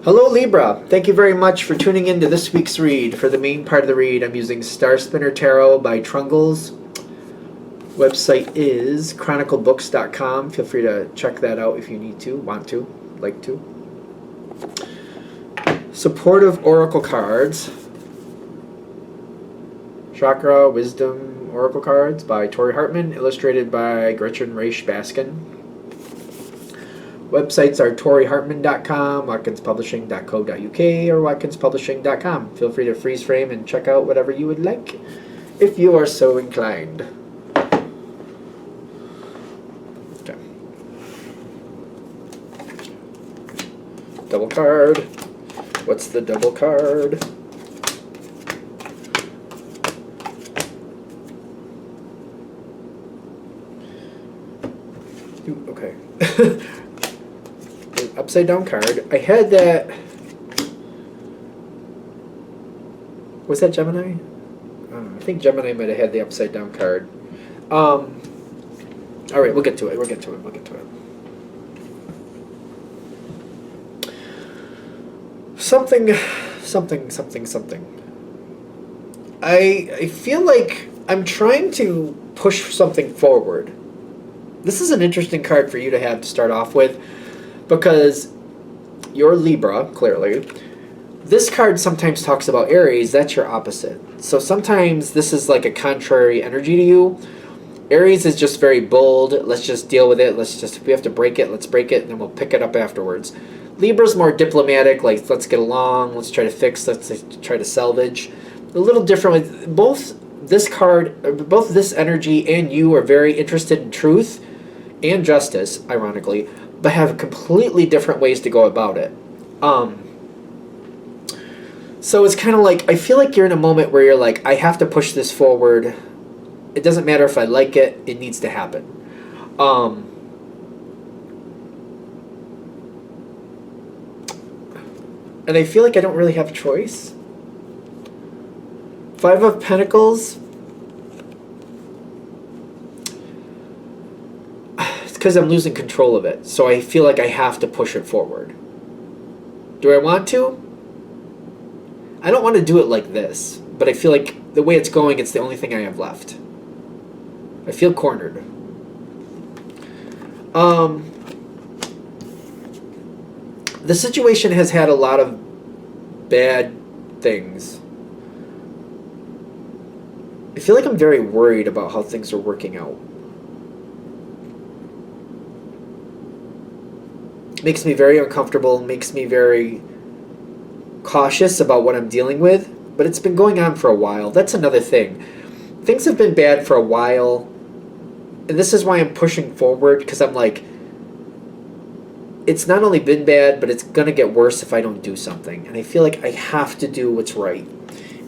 Hello Libra, thank you very much for tuning in to this week's read. For the main part of the read, I'm using Star Spinner Tarot by Trungles. Website is chroniclebooks.com. Feel free to check that out if you need to, want to, like to. Supportive Oracle cards. Chakra Wisdom Oracle cards by Tori Hartman, illustrated by Gretchen Raish Baskin. Websites are torihartman.com, watkinspublishing.co.uk, or watkinspublishing.com. Feel free to freeze frame and check out whatever you would like, if you are so inclined. Okay. Double card. What's the double card? Ooh, okay. Upside down card. I had that. Was that Gemini? I think Gemini might have had the upside down card. All right, we'll get to it. We'll get to it. We'll get to it. Something. I feel like I'm trying to push something forward. This is an interesting card for you to have to start off with, because you're Libra, clearly. This card sometimes talks about Aries. That's your opposite. So sometimes this is like a contrary energy to you. Aries is just very bold. Let's just deal with it. If we have to break it, let's break it, and then we'll pick it up afterwards. Libra's more diplomatic, like let's get along, let's try to fix, let's try to salvage. A little different with both this card, both this energy and you are very interested in truth and justice, ironically, but have completely different ways to go about it. So it's kind of like, I feel like you're in a moment where you're like, I have to push this forward. It doesn't matter if I like it, it needs to happen. And I feel like I don't really have a choice. Five of Pentacles. Because I'm losing control of it, so I feel like I have to push it forward. Do I want to? I don't want to do it like this, but I feel like the way it's going, it's the only thing I have left. I feel cornered. The situation has had a lot of bad things. I feel like I'm very worried about how things are working out. Makes me very uncomfortable, makes me very cautious about what I'm dealing with, but it's been going on for a while. That's another thing. Things have been bad for a while, and this is why I'm pushing forward, because I'm like, it's not only been bad, but it's going to get worse if I don't do something, and I feel like I have to do what's right.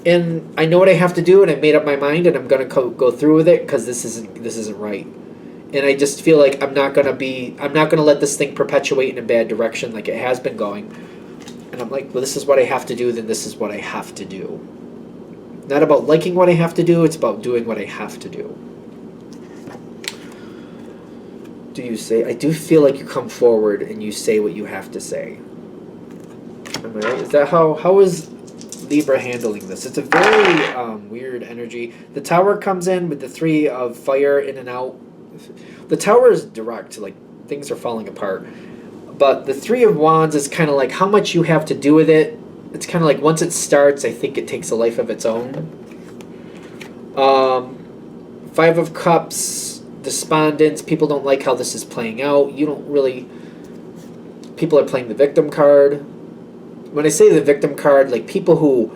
And I know what I have to do, and I've made up my mind, and I'm going to go through with it, because this isn't right. And I just feel like I'm not gonna let this thing perpetuate in a bad direction like it has been going. And I'm like, well, this is what I have to do, then this is what I have to do. Not about liking what I have to do, it's about doing what I have to do. Do you say? I do feel like you come forward and you say what you have to say. Am I right? Is that how is Libra handling this? It's a very weird energy. The Tower comes in with the Three of Fire in and out. The Tower is direct, like things are falling apart. But the Three of Wands is kind of like how much you have to do with it. It's kind of like once it starts, I think it takes a life of its own. Five of Cups, despondence. People don't like how this is playing out. People are playing the victim card. When I say the victim card, like people who...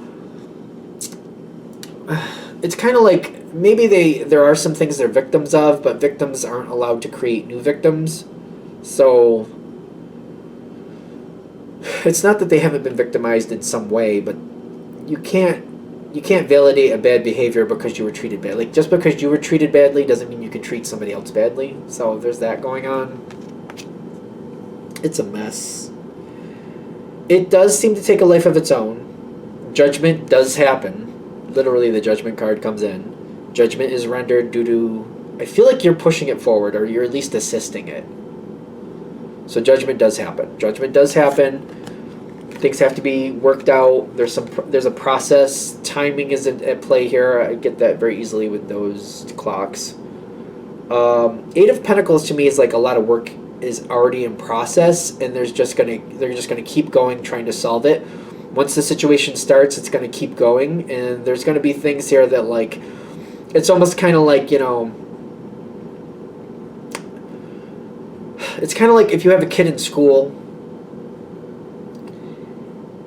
It's kind of like maybe there are some things they're victims of, but victims aren't allowed to create new victims. So it's not that they haven't been victimized in some way, but you can't validate a bad behavior because you were treated badly. Just because you were treated badly doesn't mean you can treat somebody else badly. So there's that going on. It's a mess. It does seem to take a life of its own. Judgment does happen. Literally, the Judgment card comes in. Judgment is rendered due to... I feel like you're pushing it forward, or you're at least assisting it. So judgment does happen. Judgment does happen. Things have to be worked out. There's a process. Timing is at play here. I get that very easily with those clocks. Eight of Pentacles to me is like a lot of work is already in process, and they're just gonna keep going trying to solve it. Once the situation starts, it's gonna keep going, and there's gonna be things here that like, it's almost kind of like, you know, it's kind of like if you have a kid in school,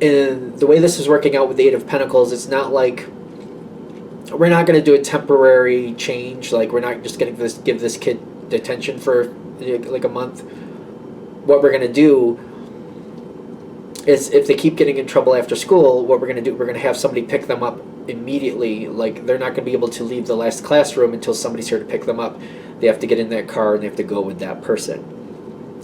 and the way this is working out with the Eight of Pentacles, it's not like we're not going to do a temporary change. Like, we're not just going to give this kid detention for like a month. What we're going to do is, if they keep getting in trouble after school, what we're going to do, we're going to have somebody pick them up immediately. Like, they're not going to be able to leave the last classroom until somebody's here to pick them up. They have to get in that car and they have to go with that person.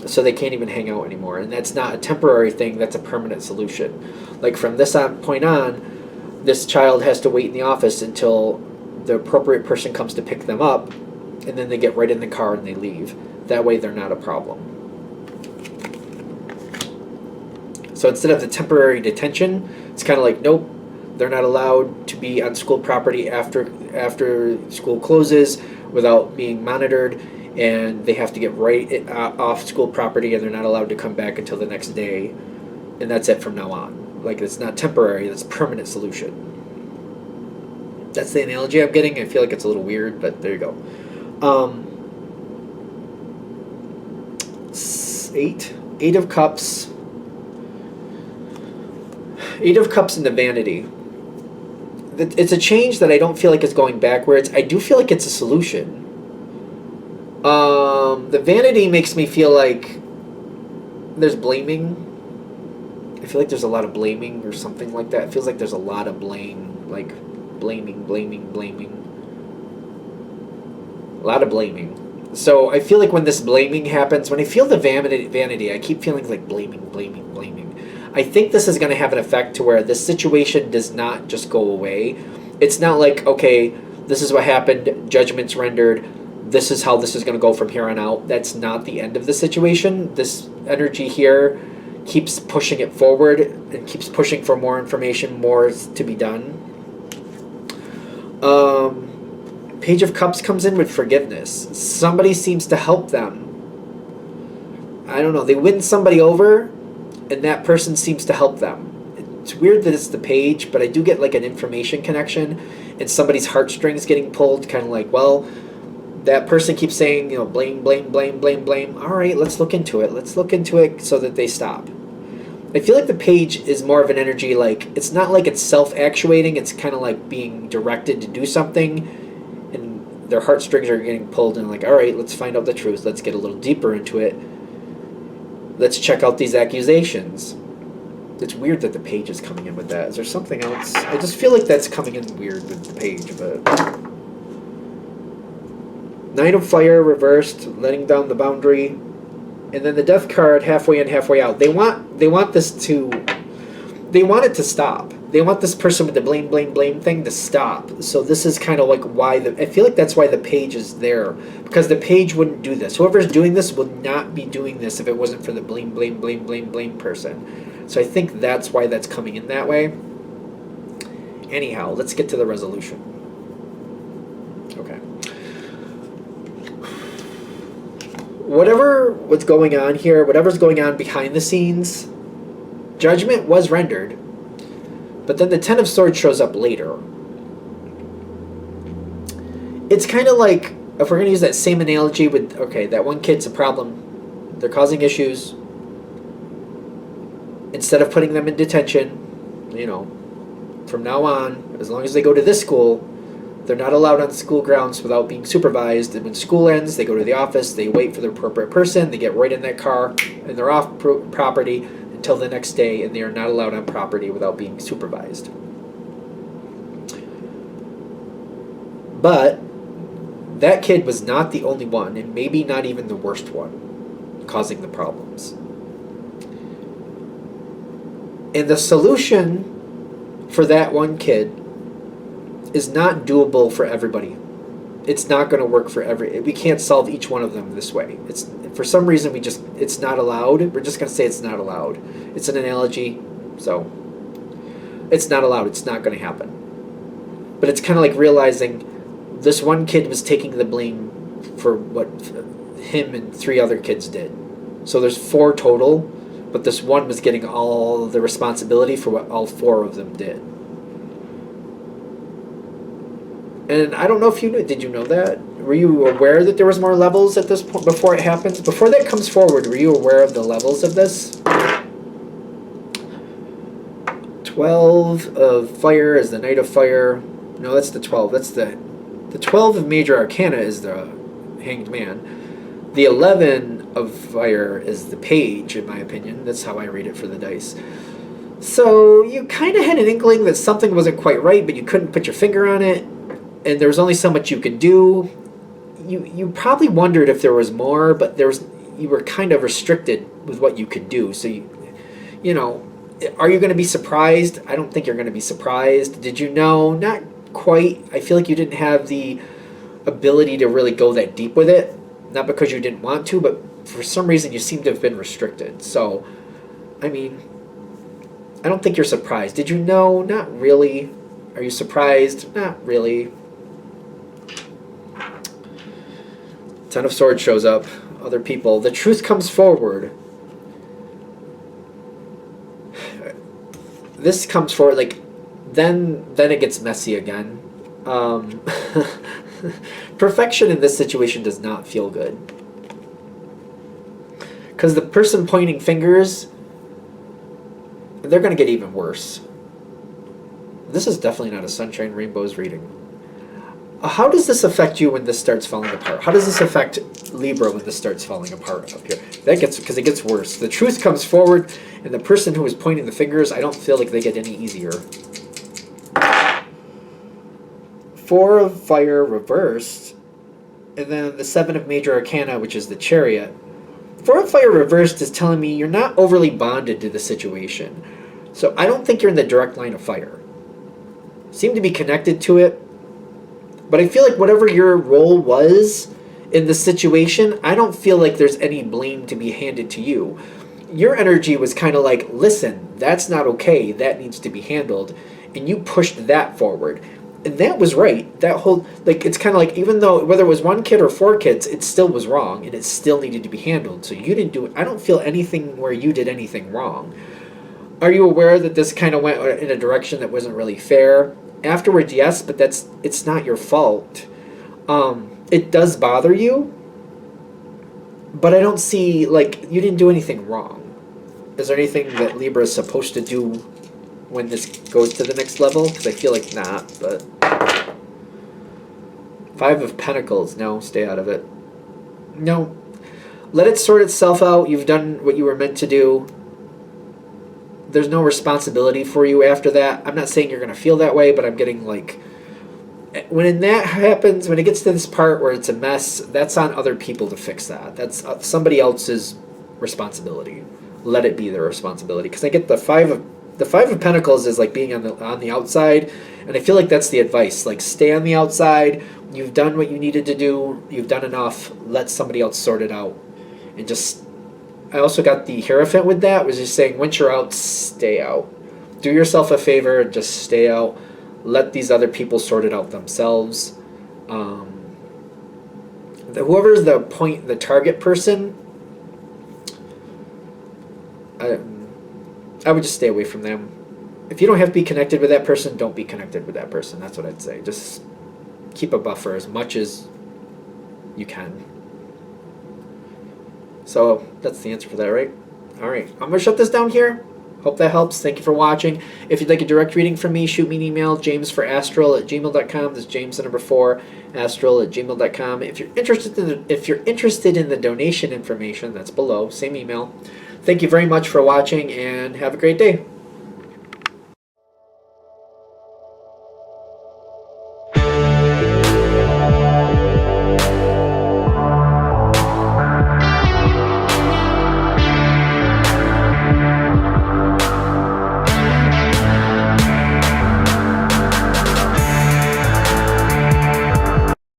So they can't even hang out anymore. And that's not a temporary thing, that's a permanent solution. Like, from this point on, this child has to wait in the office until the appropriate person comes to pick them up, and then they get right in the car and they leave. That way they're not a problem. So instead of the temporary detention, it's kind of like, nope, they're not allowed to be on school property after school closes without being monitored, and they have to get right off school property, and they're not allowed to come back until the next day, and that's it from now on. Like, it's not temporary, that's a permanent solution. That's the analogy I'm getting. I feel like it's a little weird, but there you go. Eight of Cups. Eight of Cups and the Vanity. It's a change that I don't feel like is going backwards. I do feel like it's a solution. The Vanity makes me feel like there's blaming. I feel like there's a lot of blaming or something like that. It feels like there's a lot of blame, like blaming. A lot of blaming. So I feel like when this blaming happens, when I feel the vanity, I keep feeling like blaming. I think this is going to have an effect to where this situation does not just go away. It's not like, okay, this is what happened, judgment's rendered, this is how this is going to go from here on out. That's not the end of the situation. This energy here keeps pushing it forward and keeps pushing for more information, more to be done. Page of Cups comes in with forgiveness. Somebody seems to help them. I don't know. They win somebody over, and that person seems to help them. It's weird that it's the page, but I do get like an information connection, and somebody's heartstrings getting pulled, kind of like, well, that person keeps saying, you know, blame. All right, let's look into it so that they stop. I feel like the page is more of an energy, like, it's not like it's self-actuating, it's kind of like being directed to do something, and their heartstrings are getting pulled, and like, all right, let's find out the truth, let's get a little deeper into it, let's check out these accusations. It's weird that the page is coming in with that. Is there something else? I just feel like that's coming in weird with the page, but... Knight of Fire reversed, letting down the boundary, and then the Death card halfway in, halfway out. They want it to stop. They want this person with the blame thing to stop. So this is kind of like why I feel like that's why the page is there, because the page wouldn't do this. Whoever's doing this would not be doing this if it wasn't for the blame person. So I think that's why that's coming in that way. Anyhow, let's get to the resolution. Okay. Whatever was going on here, whatever's going on behind the scenes, judgment was rendered, but then the Ten of Swords shows up later. It's kind of like, if we're going to use that same analogy with, okay, that one kid's a problem, they're causing issues, instead of putting them in detention, you know, from now on, as long as they go to this school, they're not allowed on school grounds without being supervised. And when school ends, they go to the office, they wait for the appropriate person, they get right in that car, and they're off property until the next day, and they are not allowed on property without being supervised. But that kid was not the only one, and maybe not even the worst one, causing the problems. And the solution for that one kid is not doable for everybody. It's not going to work for we can't solve each one of them this way. For some reason it's not allowed. We're just going to say it's not allowed. It's an analogy. So it's not allowed. It's not going to happen. But it's kind of like realizing this one kid was taking the blame for what him and 3 other kids did. So there's 4 total, but this one was getting all the responsibility for what all 4 of them did. And I don't know if you knew. Did you know that? Were you aware that there was more levels at this point before it happens? Before that comes forward, were you aware of the levels of this? 12 of fire is the Knight of Fire. No, that's the 12. That's the 12 of Major Arcana is the Hanged Man. The 11 of fire is the Page, in my opinion. That's how I read it for the dice. So you kind of had an inkling that something wasn't quite right, but you couldn't put your finger on it, and there was only so much you could do. You probably wondered if there was more, but you were kind of restricted with what you could do. So you know, are you going to be surprised? I don't think you're going to be surprised. Did you know? Not quite. I feel like you didn't have the ability to really go that deep with it. Not because you didn't want to, but for some reason you seem to have been restricted. So, I mean, I don't think you're surprised. Did you know? Not really. Are you surprised? Not really. 10 of Swords shows up. Other people. The truth comes forward. This comes forward, like, then it gets messy again. Perfection in this situation does not feel good. Because the person pointing fingers, they're going to get even worse. This is definitely not a Sunshine Rainbows reading. How does this affect you when this starts falling apart? How does this affect Libra when this starts falling apart up here? Because it gets worse. The truth comes forward, and the person who is pointing the fingers, I don't feel like they get any easier. 4 of fire reversed, and then the 7 of Major Arcana, which is the Chariot. 4 of fire reversed is telling me you're not overly bonded to the situation. So I don't think you're in the direct line of fire. Seem to be connected to it. But I feel like whatever your role was in the situation, I don't feel like there's any blame to be handed to you. Your energy was kind of like, listen, that's not okay. That needs to be handled. And you pushed that forward. And that was right. That whole, like, it's kind of like, even though, whether it was 1 kid or 4 kids, it still was wrong. And it still needed to be handled. So you didn't do it. I don't feel anything where you did anything wrong. Are you aware that this kind of went in a direction that wasn't really fair? Afterwards, yes, but it's not your fault. It does bother you, but I don't see, like, you didn't do anything wrong. Is there anything that Libra is supposed to do when this goes to the next level? Because I feel like not, but... 5 of Pentacles. No, stay out of it. No. Let it sort itself out. You've done what you were meant to do. There's no responsibility for you after that. I'm not saying you're going to feel that way, but I'm getting, like... When that happens, when it gets to this part where it's a mess, that's on other people to fix that. That's somebody else's responsibility. Let it be their responsibility. Because I get the 5 of Pentacles is like being on the outside, and I feel like that's the advice. Like, stay on the outside. You've done what you needed to do. You've done enough. Let somebody else sort it out. And just... I also got the Hierophant with that, was just saying, once you're out, stay out. Do yourself a favor and just stay out. Let these other people sort it out themselves. Whoever's the target person, I would just stay away from them. If you don't have to be connected with that person, don't be connected with that person. That's what I'd say. Just keep a buffer as much as you can. So that's the answer for that, right? All right. I'm going to shut this down here. Hope that helps. Thank you for watching. If you'd like a direct reading from me, shoot me an email, jamesforastral@gmail.com. That's James the number 4, astral@gmail.com. If you're interested in the donation information, that's below. Same email. Thank you very much for watching, and have a great day.